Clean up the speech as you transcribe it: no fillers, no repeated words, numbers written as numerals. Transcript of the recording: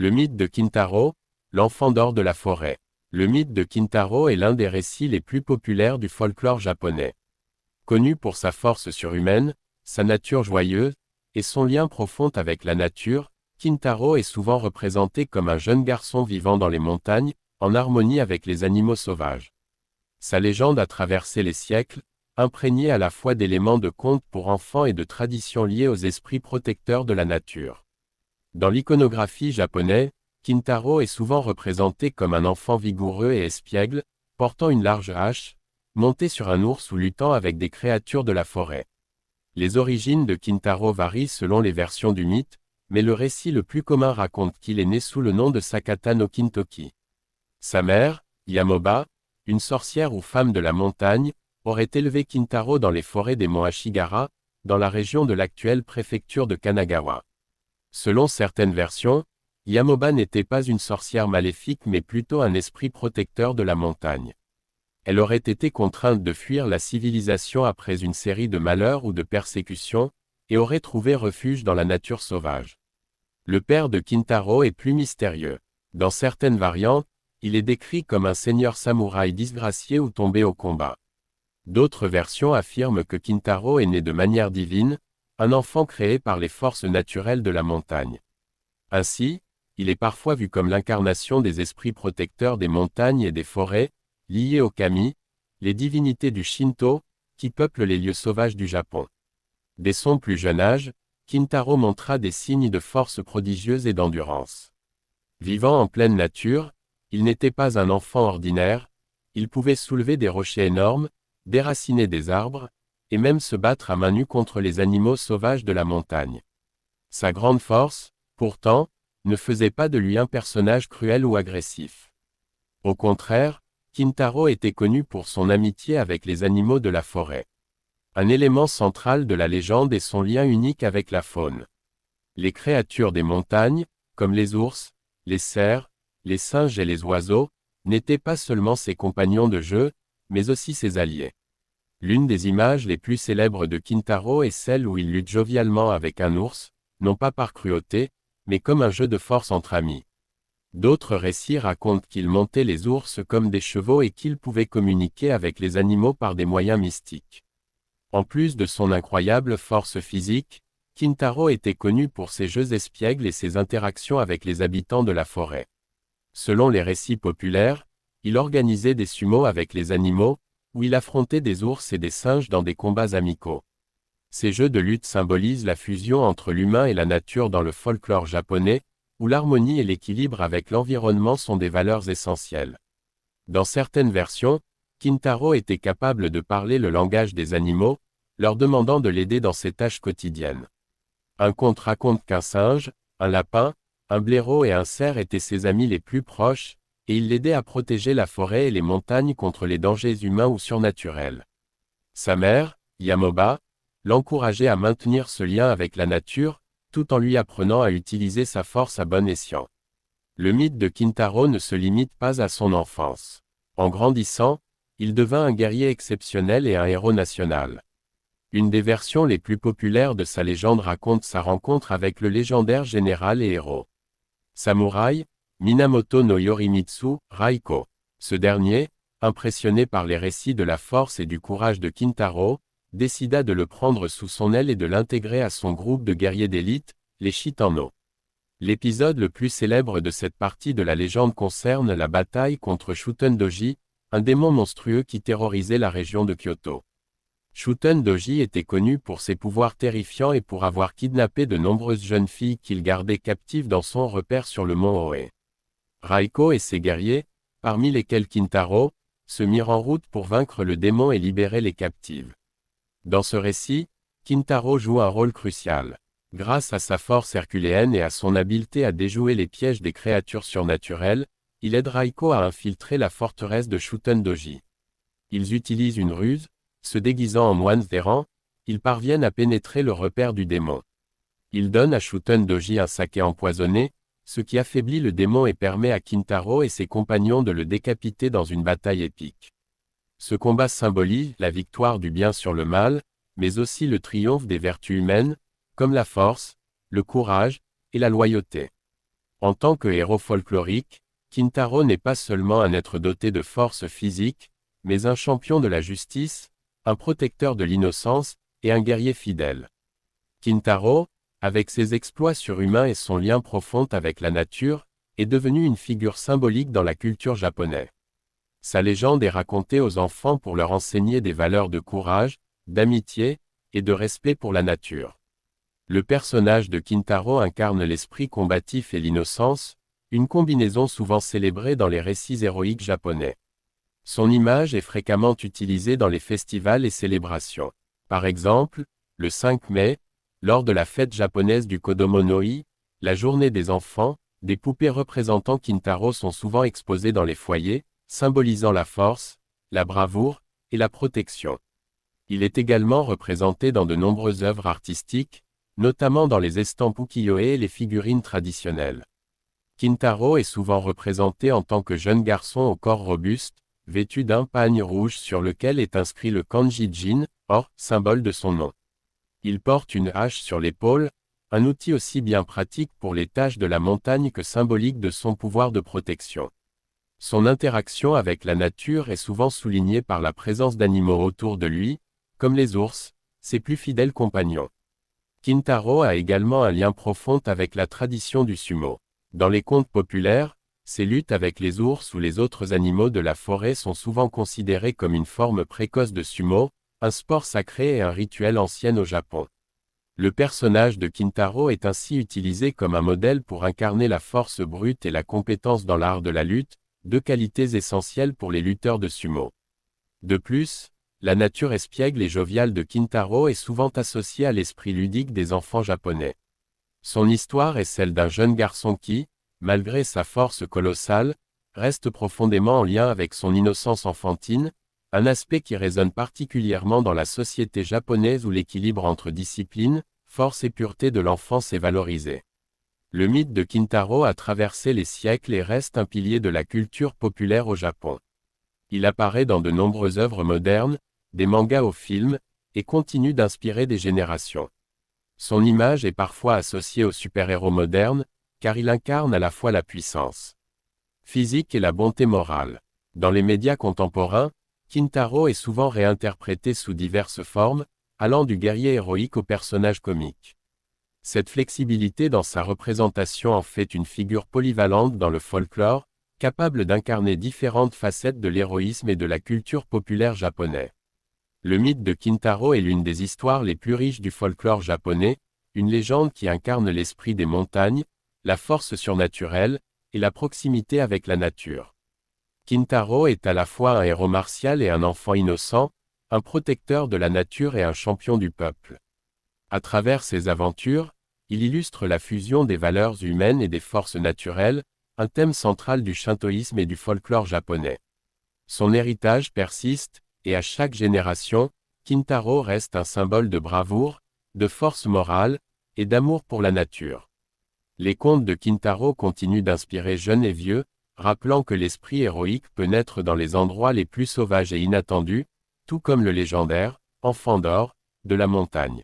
Le mythe de Kintaro, l'enfant d'or de la forêt. Le mythe de Kintaro est l'un des récits les plus populaires du folklore japonais. Connu pour sa force surhumaine, sa nature joyeuse, et son lien profond avec la nature, Kintaro est souvent représenté comme un jeune garçon vivant dans les montagnes, en harmonie avec les animaux sauvages. Sa légende a traversé les siècles, imprégnée à la fois d'éléments de contes pour enfants et de traditions liées aux esprits protecteurs de la nature. Dans l'iconographie japonaise, Kintaro est souvent représenté comme un enfant vigoureux et espiègle, portant une large hache, monté sur un ours ou luttant avec des créatures de la forêt. Les origines de Kintaro varient selon les versions du mythe, mais le récit le plus commun raconte qu'il est né sous le nom de Sakata no Kintoki. Sa mère, Yamoba, une sorcière ou femme de la montagne, aurait élevé Kintaro dans les forêts des monts Ashigara, dans la région de l'actuelle préfecture de Kanagawa. Selon certaines versions, Yamoba n'était pas une sorcière maléfique mais plutôt un esprit protecteur de la montagne. Elle aurait été contrainte de fuir la civilisation après une série de malheurs ou de persécutions, et aurait trouvé refuge dans la nature sauvage. Le père de Kintaro est plus mystérieux. Dans certaines variantes, il est décrit comme un seigneur samouraï disgracié ou tombé au combat. D'autres versions affirment que Kintaro est né de manière divine, un enfant créé par les forces naturelles de la montagne. Ainsi, il est parfois vu comme l'incarnation des esprits protecteurs des montagnes et des forêts, liés aux kami, les divinités du Shinto, qui peuplent les lieux sauvages du Japon. Dès son plus jeune âge, Kintaro montra des signes de force prodigieuse et d'endurance. Vivant en pleine nature, il n'était pas un enfant ordinaire, il pouvait soulever des rochers énormes, déraciner des arbres, et même se battre à main nue contre les animaux sauvages de la montagne. Sa grande force, pourtant, ne faisait pas de lui un personnage cruel ou agressif. Au contraire, Kintaro était connu pour son amitié avec les animaux de la forêt. Un élément central de la légende est son lien unique avec la faune. Les créatures des montagnes, comme les ours, les cerfs, les singes et les oiseaux, n'étaient pas seulement ses compagnons de jeu, mais aussi ses alliés. L'une des images les plus célèbres de Kintaro est celle où il lutte jovialement avec un ours, non pas par cruauté, mais comme un jeu de force entre amis. D'autres récits racontent qu'il montait les ours comme des chevaux et qu'il pouvait communiquer avec les animaux par des moyens mystiques. En plus de son incroyable force physique, Kintaro était connu pour ses jeux espiègles et ses interactions avec les habitants de la forêt. Selon les récits populaires, il organisait des sumo avec les animaux, où il affrontait des ours et des singes dans des combats amicaux. Ces jeux de lutte symbolisent la fusion entre l'humain et la nature dans le folklore japonais, où l'harmonie et l'équilibre avec l'environnement sont des valeurs essentielles. Dans certaines versions, Kintaro était capable de parler le langage des animaux, leur demandant de l'aider dans ses tâches quotidiennes. Un conte raconte qu'un singe, un lapin, un blaireau et un cerf étaient ses amis les plus proches, et il l'aidait à protéger la forêt et les montagnes contre les dangers humains ou surnaturels. Sa mère, Yamoba, l'encourageait à maintenir ce lien avec la nature, tout en lui apprenant à utiliser sa force à bon escient. Le mythe de Kintaro ne se limite pas à son enfance. En grandissant, il devint un guerrier exceptionnel et un héros national. Une des versions les plus populaires de sa légende raconte sa rencontre avec le légendaire général et héros samouraï, Minamoto no Yorimitsu, Raiko. Ce dernier, impressionné par les récits de la force et du courage de Kintaro, décida de le prendre sous son aile et de l'intégrer à son groupe de guerriers d'élite, les Shitano. L'épisode le plus célèbre de cette partie de la légende concerne la bataille contre Shuten-doji, un démon monstrueux qui terrorisait la région de Kyoto. Shuten-doji était connu pour ses pouvoirs terrifiants et pour avoir kidnappé de nombreuses jeunes filles qu'il gardait captives dans son repère sur le mont Oe. Raiko et ses guerriers, parmi lesquels Kintaro, se mirent en route pour vaincre le démon et libérer les captives. Dans ce récit, Kintaro joue un rôle crucial. Grâce à sa force herculéenne et à son habileté à déjouer les pièges des créatures surnaturelles, il aide Raiko à infiltrer la forteresse de Shuten-doji. Ils utilisent une ruse, se déguisant en moines errants, ils parviennent à pénétrer le repère du démon. Ils donnent à Shuten-doji un saké empoisonné, ce qui affaiblit le démon et permet à Kintaro et ses compagnons de le décapiter dans une bataille épique. Ce combat symbolise la victoire du bien sur le mal, mais aussi le triomphe des vertus humaines, comme la force, le courage et la loyauté. En tant que héros folklorique, Kintaro n'est pas seulement un être doté de force physique, mais un champion de la justice, un protecteur de l'innocence, et un guerrier fidèle. Kintaro, avec ses exploits surhumains et son lien profond avec la nature, est devenu une figure symbolique dans la culture japonaise. Sa légende est racontée aux enfants pour leur enseigner des valeurs de courage, d'amitié, et de respect pour la nature. Le personnage de Kintaro incarne l'esprit combatif et l'innocence, une combinaison souvent célébrée dans les récits héroïques japonais. Son image est fréquemment utilisée dans les festivals et célébrations. Par exemple, le 5 mai, lors de la fête japonaise du Kodomo no Hi, la journée des enfants, des poupées représentant Kintaro sont souvent exposées dans les foyers, symbolisant la force, la bravoure et la protection. Il est également représenté dans de nombreuses œuvres artistiques, notamment dans les estampes ukiyo-e et les figurines traditionnelles. Kintaro est souvent représenté en tant que jeune garçon au corps robuste, vêtu d'un pagne rouge sur lequel est inscrit le kanji Jin, or, symbole de son nom. Il porte une hache sur l'épaule, un outil aussi bien pratique pour les tâches de la montagne que symbolique de son pouvoir de protection. Son interaction avec la nature est souvent soulignée par la présence d'animaux autour de lui, comme les ours, ses plus fidèles compagnons. Kintaro a également un lien profond avec la tradition du sumo. Dans les contes populaires, ces luttes avec les ours ou les autres animaux de la forêt sont souvent considérées comme une forme précoce de sumo, un sport sacré et un rituel ancien au Japon. Le personnage de Kintaro est ainsi utilisé comme un modèle pour incarner la force brute et la compétence dans l'art de la lutte, deux qualités essentielles pour les lutteurs de sumo. De plus, la nature espiègle et joviale de Kintaro est souvent associée à l'esprit ludique des enfants japonais. Son histoire est celle d'un jeune garçon qui, malgré sa force colossale, reste profondément en lien avec son innocence enfantine, un aspect qui résonne particulièrement dans la société japonaise où l'équilibre entre discipline, force et pureté de l'enfance est valorisé. Le mythe de Kintaro a traversé les siècles et reste un pilier de la culture populaire au Japon. Il apparaît dans de nombreuses œuvres modernes, des mangas aux films, et continue d'inspirer des générations. Son image est parfois associée aux super-héros modernes, car il incarne à la fois la puissance physique et la bonté morale. Dans les médias contemporains, Kintaro est souvent réinterprété sous diverses formes, allant du guerrier héroïque au personnage comique. Cette flexibilité dans sa représentation en fait une figure polyvalente dans le folklore, capable d'incarner différentes facettes de l'héroïsme et de la culture populaire japonaise. Le mythe de Kintaro est l'une des histoires les plus riches du folklore japonais, une légende qui incarne l'esprit des montagnes, la force surnaturelle, et la proximité avec la nature. Kintaro est à la fois un héros martial et un enfant innocent, un protecteur de la nature et un champion du peuple. À travers ses aventures, il illustre la fusion des valeurs humaines et des forces naturelles, un thème central du shintoïsme et du folklore japonais. Son héritage persiste, et à chaque génération, Kintaro reste un symbole de bravoure, de force morale, et d'amour pour la nature. Les contes de Kintaro continuent d'inspirer jeunes et vieux, rappelant que l'esprit héroïque peut naître dans les endroits les plus sauvages et inattendus, tout comme le légendaire, enfant d'or, de la montagne.